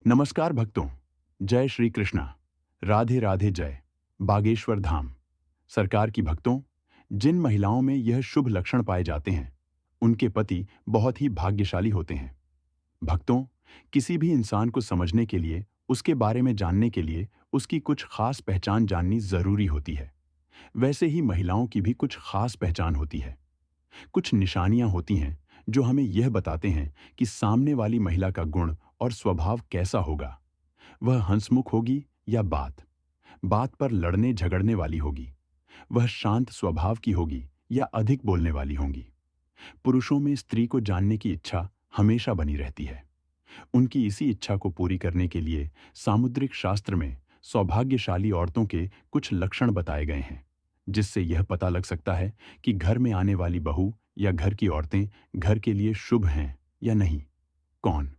नमस्कार भक्तों, जय श्री कृष्णा, राधे राधे जय, बागेश्वर धाम। सरकार की भक्तों, जिन महिलाओं में यह शुभ लक्षण पाए जाते हैं, उनके पति बहुत ही भाग्यशाली होते हैं। भक्तों, किसी भी इंसान को समझने के लिए, उसके बारे में जानने के लिए, उसकी कुछ खास पहचान जाननी जरूरी होती है। वैसे ही महिलाओं की भी कुछ खास पहचान होती है। कुछ निशानियां होती हैं जो हमें यह बताते हैं कि सामने वाली महिला का गुण और स्वभाव कैसा होगा। वह हंसमुख होगी या बात बात पर लड़ने झगड़ने वाली होगी। वह शांत स्वभाव की होगी या अधिक बोलने वाली होंगी। पुरुषों में स्त्री को जानने की इच्छा हमेशा बनी रहती है। उनकी इसी इच्छा को पूरी करने के लिए सामुद्रिक शास्त्र में सौभाग्यशाली औरतों के कुछ लक्षण बताए गए हैं, जिससे यह पता लग सकता है कि घर में आने वाली बहू या घर की औरतें घर के लिए शुभ हैं या नहीं। कौन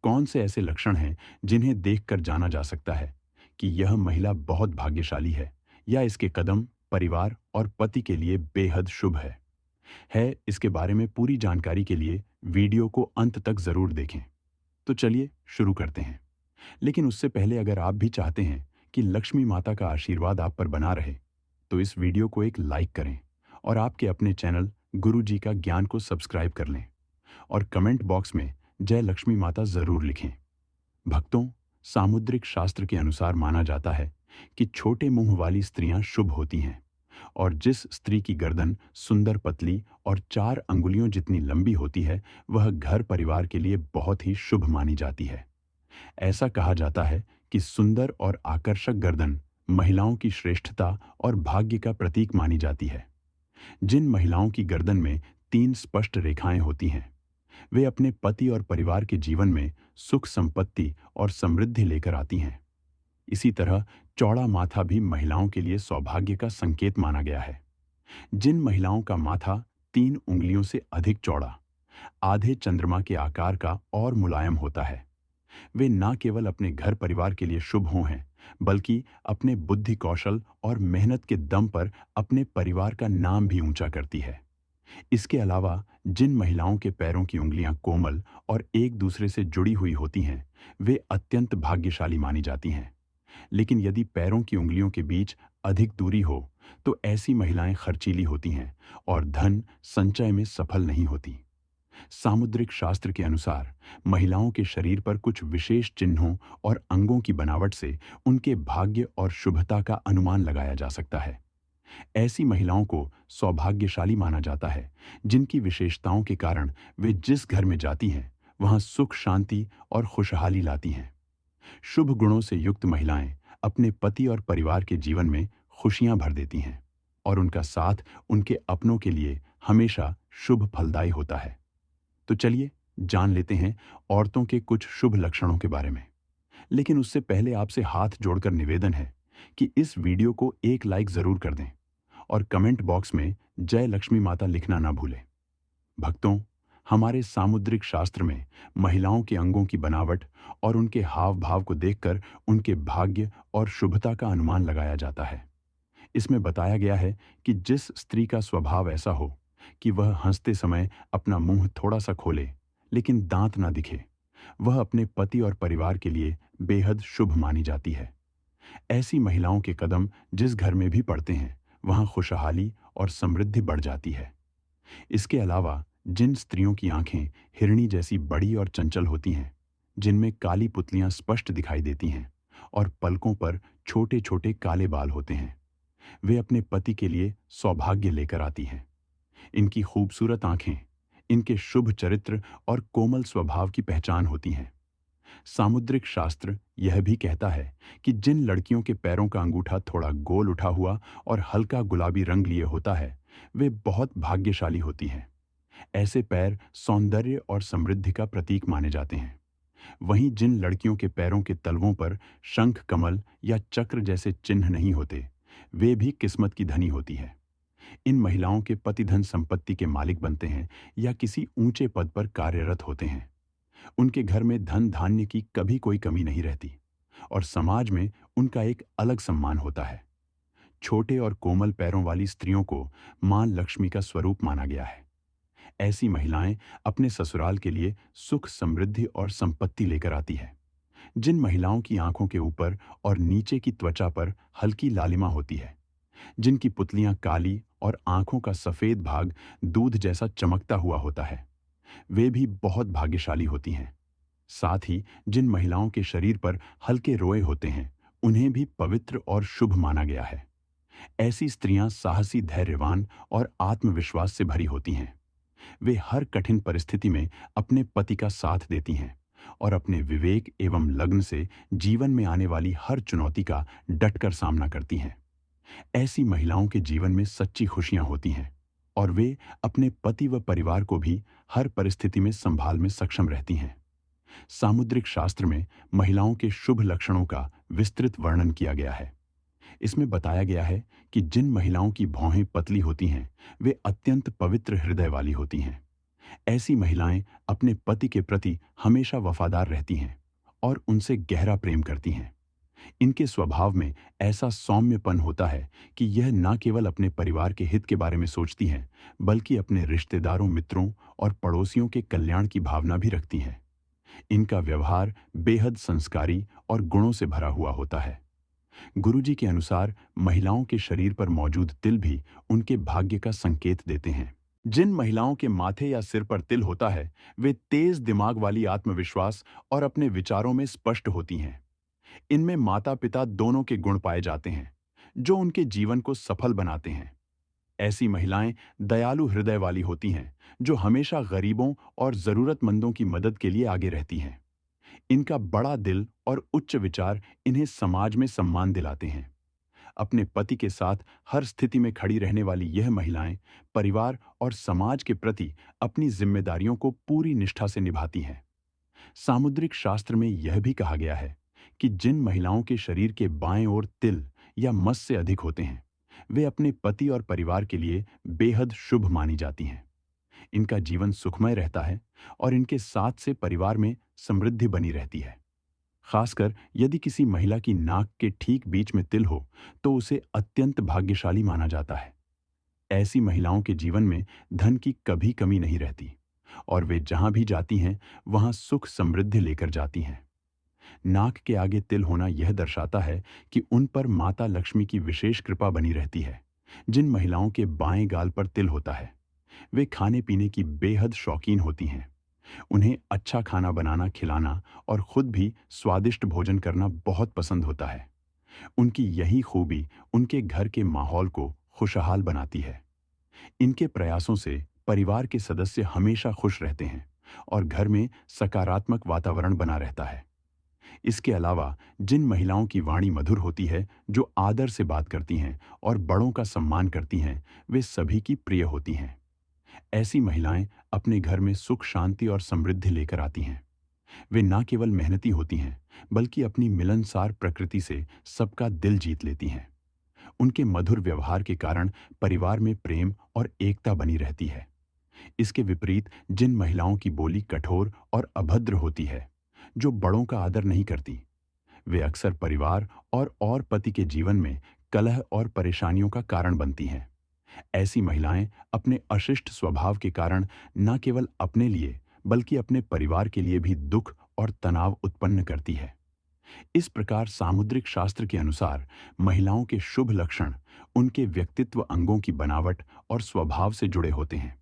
कौन से ऐसे लक्षण हैं जिन्हें देखकर जाना जा सकता है कि यह महिला बहुत भाग्यशाली है या इसके कदम परिवार और पति के लिए बेहद शुभ है इसके बारे में पूरी जानकारी के लिए वीडियो को अंत तक जरूर देखें। तो चलिए शुरू करते हैं। लेकिन उससे पहले अगर आप भी चाहते हैं कि लक्ष्मी माता का आशीर्वाद आप पर बना रहे, तो इस वीडियो को एक लाइक करें और आपके अपने चैनल गुरु जी का ज्ञान को सब्सक्राइब कर लें और कमेंट बॉक्स में जय लक्ष्मी माता जरूर लिखें। भक्तों, सामुद्रिक शास्त्र के अनुसार माना जाता है कि छोटे मुंह वाली स्त्रियां शुभ होती हैं और जिस स्त्री की गर्दन सुंदर पतली और 4 अंगुलियों जितनी लंबी होती है, वह घर परिवार के लिए बहुत ही शुभ मानी जाती है। ऐसा कहा जाता है कि सुंदर और आकर्षक गर्दन महिलाओं की श्रेष्ठता और भाग्य का प्रतीक मानी जाती है। जिन महिलाओं की गर्दन में 3 स्पष्ट रेखाएं होती हैं, वे अपने पति और परिवार के जीवन में सुख संपत्ति और समृद्धि लेकर आती हैं। इसी तरह चौड़ा माथा भी महिलाओं के लिए सौभाग्य का संकेत माना गया है। जिन महिलाओं का माथा 3 उंगलियों से अधिक चौड़ा, आधे चंद्रमा के आकार का और मुलायम होता है, वे न केवल अपने घर परिवार के लिए शुभ हो हैं, बल्कि अपने बुद्धि कौशल और मेहनत के दम पर अपने परिवार का नाम भी ऊंचा करती है। इसके अलावा जिन महिलाओं के पैरों की उंगलियां कोमल और एक दूसरे से जुड़ी हुई होती हैं, वे अत्यंत भाग्यशाली मानी जाती हैं। लेकिन यदि पैरों की उंगलियों के बीच अधिक दूरी हो, तो ऐसी महिलाएं खर्चीली होती हैं और धन संचय में सफल नहीं होती। सामुद्रिक शास्त्र के अनुसार महिलाओं के शरीर पर कुछ विशेष चिन्हों और अंगों की बनावट से उनके भाग्य और शुभता का अनुमान लगाया जा सकता है। ऐसी महिलाओं को सौभाग्यशाली माना जाता है जिनकी विशेषताओं के कारण वे जिस घर में जाती हैं, वहां सुख शांति और खुशहाली लाती हैं। शुभ गुणों से युक्त महिलाएं अपने पति और परिवार के जीवन में खुशियां भर देती हैं और उनका साथ उनके अपनों के लिए हमेशा शुभ फलदायी होता है। तो चलिए जान लेते हैं औरतों के कुछ शुभ लक्षणों के बारे में। लेकिन उससे पहले आपसे हाथ जोड़कर निवेदन है कि इस वीडियो को एक लाइक जरूर कर दें और कमेंट बॉक्स में जय लक्ष्मी माता लिखना ना भूलें। भक्तों, हमारे सामुद्रिक शास्त्र में महिलाओं के अंगों की बनावट और उनके हाव भाव को देखकर उनके भाग्य और शुभता का अनुमान लगाया जाता है। इसमें बताया गया है कि जिस स्त्री का स्वभाव ऐसा हो कि वह हंसते समय अपना मुंह थोड़ा सा खोले लेकिन दांत ना दिखे, वह अपने पति और परिवार के लिए बेहद शुभ मानी जाती है। ऐसी महिलाओं के कदम जिस घर में भी पड़ते हैं, वहां खुशहाली और समृद्धि बढ़ जाती है। इसके अलावा जिन स्त्रियों की आंखें हिरणी जैसी बड़ी और चंचल होती हैं, जिनमें काली पुतलियां स्पष्ट दिखाई देती हैं और पलकों पर छोटे छोटे काले बाल होते हैं, वे अपने पति के लिए सौभाग्य लेकर आती हैं। इनकी खूबसूरत आंखें इनके शुभ चरित्र और कोमल स्वभाव की पहचान होती हैं। सामुद्रिक शास्त्र यह भी कहता है कि जिन लड़कियों के पैरों का अंगूठा थोड़ा गोल उठा हुआ और हल्का गुलाबी रंग लिए होता है, वे बहुत भाग्यशाली होती हैं। ऐसे पैर सौंदर्य और समृद्धि का प्रतीक माने जाते हैं। वहीं जिन लड़कियों के पैरों के तलवों पर शंख कमल या चक्र जैसे चिन्ह नहीं होते, वे भी किस्मत की धनी होती है। इन महिलाओं के पति धन संपत्ति के मालिक बनते हैं या किसी ऊंचे पद पर कार्यरत होते हैं। उनके घर में धन धान्य की कभी कोई कमी नहीं रहती और समाज में उनका एक अलग सम्मान होता है। छोटे और कोमल पैरों वाली स्त्रियों को मां लक्ष्मी का स्वरूप माना गया है। ऐसी महिलाएं अपने ससुराल के लिए सुख समृद्धि और संपत्ति लेकर आती है। जिन महिलाओं की आंखों के ऊपर और नीचे की त्वचा पर हल्की लालिमा होती है, जिनकी पुतलियां काली और आंखों का सफेद भाग दूध जैसा चमकता हुआ होता है, वे भी बहुत भाग्यशाली होती हैं। साथ ही जिन महिलाओं के शरीर पर हल्के रोए होते हैं, उन्हें भी पवित्र और शुभ माना गया है। ऐसी स्त्रियां साहसी, धैर्यवान और आत्मविश्वास से भरी होती हैं। वे हर कठिन परिस्थिति में अपने पति का साथ देती हैं और अपने विवेक एवं लग्न से जीवन में आने वाली हर चुनौती का डटकर सामना करती हैं। ऐसी महिलाओं के जीवन में सच्ची खुशियां होती हैं और वे अपने पति व परिवार को भी हर परिस्थिति में संभाल में सक्षम रहती हैं। सामुद्रिक शास्त्र में महिलाओं के शुभ लक्षणों का विस्तृत वर्णन किया गया है। इसमें बताया गया है कि जिन महिलाओं की भौहें पतली होती हैं, वे अत्यंत पवित्र हृदय वाली होती हैं। ऐसी महिलाएं अपने पति के प्रति हमेशा वफादार रहती हैं और उनसे गहरा प्रेम करती हैं। इनके स्वभाव में ऐसा सौम्यपन होता है कि यह न केवल अपने परिवार के हित के बारे में सोचती हैं, बल्कि अपने रिश्तेदारों, मित्रों और पड़ोसियों के कल्याण की भावना भी रखती हैं। इनका व्यवहार बेहद संस्कारी और गुणों से भरा हुआ होता है। गुरुजी के अनुसार महिलाओं के शरीर पर मौजूद तिल भी उनके भाग्य का संकेत देते हैं। जिन महिलाओं के माथे या सिर पर तिल होता है, वे तेज दिमाग वाली, आत्मविश्वास और अपने विचारों में स्पष्ट होती हैं। इनमें माता पिता दोनों के गुण पाए जाते हैं, जो उनके जीवन को सफल बनाते हैं। ऐसी महिलाएं दयालु हृदय वाली होती हैं, जो हमेशा गरीबों और जरूरतमंदों की मदद के लिए आगे रहती हैं। इनका बड़ा दिल और उच्च विचार इन्हें समाज में सम्मान दिलाते हैं। अपने पति के साथ हर स्थिति में खड़ी रहने वाली यह महिलाएं परिवार और समाज के प्रति अपनी जिम्मेदारियों को पूरी निष्ठा से निभाती हैं। सामुद्रिक शास्त्र में यह भी कहा गया है कि जिन महिलाओं के शरीर के बाएं ओर तिल या मस से अधिक होते हैं, वे अपने पति और परिवार के लिए बेहद शुभ मानी जाती हैं। इनका जीवन सुखमय रहता है और इनके साथ से परिवार में समृद्धि बनी रहती है। खासकर यदि किसी महिला की नाक के ठीक बीच में तिल हो, तो उसे अत्यंत भाग्यशाली माना जाता है। ऐसी महिलाओं के जीवन में धन की कभी कमी नहीं रहती और वे जहां भी जाती हैं, वहां सुख समृद्धि लेकर जाती हैं। नाक के आगे तिल होना यह दर्शाता है कि उन पर माता लक्ष्मी की विशेष कृपा बनी रहती है। जिन महिलाओं के बाएं गाल पर तिल होता है, वे खाने पीने की बेहद शौकीन होती हैं। उन्हें अच्छा खाना बनाना, खिलाना और खुद भी स्वादिष्ट भोजन करना बहुत पसंद होता है। उनकी यही खूबी उनके घर के माहौल को खुशहाल बनाती है। इनके प्रयासों से परिवार के सदस्य हमेशा खुश रहते हैं और घर में सकारात्मक वातावरण बना रहता है। इसके अलावा जिन महिलाओं की वाणी मधुर होती है, जो आदर से बात करती हैं और बड़ों का सम्मान करती हैं, वे सभी की प्रिय होती हैं। ऐसी महिलाएं अपने घर में सुख, शांति और समृद्धि लेकर आती हैं। वे न केवल मेहनती होती हैं, बल्कि अपनी मिलनसार प्रकृति से सबका दिल जीत लेती हैं। उनके मधुर व्यवहार के कारण परिवार में प्रेम और एकता बनी रहती है। इसके विपरीत जिन महिलाओं की बोली कठोर और अभद्र होती है, जो बड़ों का आदर नहीं करती, वे अक्सर परिवार और पति के जीवन में कलह और परेशानियों का कारण बनती हैं। ऐसी महिलाएं अपने अशिष्ट स्वभाव के कारण न केवल अपने लिए, बल्कि अपने परिवार के लिए भी दुख और तनाव उत्पन्न करती है। इस प्रकार सामुद्रिक शास्त्र के अनुसार महिलाओं के शुभ लक्षण उनके व्यक्तित्व, अंगों की बनावट और स्वभाव से जुड़े होते हैं।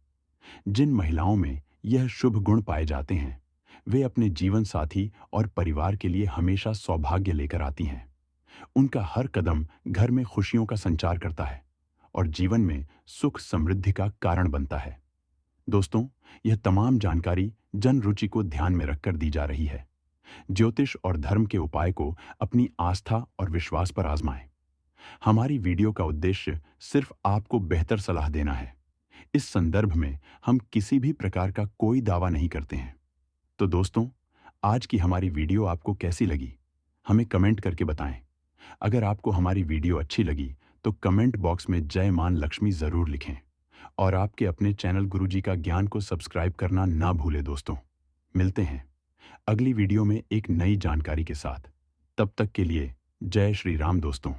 जिन महिलाओं में यह शुभ गुण पाए जाते हैं, वे अपने जीवन साथी और परिवार के लिए हमेशा सौभाग्य लेकर आती हैं। उनका हर कदम घर में खुशियों का संचार करता है और जीवन में सुख समृद्धि का कारण बनता है। दोस्तों, यह तमाम जानकारी जन रुचि को ध्यान में रखकर दी जा रही है। ज्योतिष और धर्म के उपाय को अपनी आस्था और विश्वास पर आजमाएं। हमारी वीडियो का उद्देश्य सिर्फ आपको बेहतर सलाह देना है। इस संदर्भ में हम किसी भी प्रकार का कोई दावा नहीं करते हैं। तो दोस्तों, आज की हमारी वीडियो आपको कैसी लगी, हमें कमेंट करके बताएं। अगर आपको हमारी वीडियो अच्छी लगी तो कमेंट बॉक्स में जय मान लक्ष्मी जरूर लिखें और आपके अपने चैनल गुरुजी का ज्ञान को सब्सक्राइब करना ना भूलें। दोस्तों, मिलते हैं अगली वीडियो में एक नई जानकारी के साथ। तब तक के लिए जय श्री राम दोस्तों।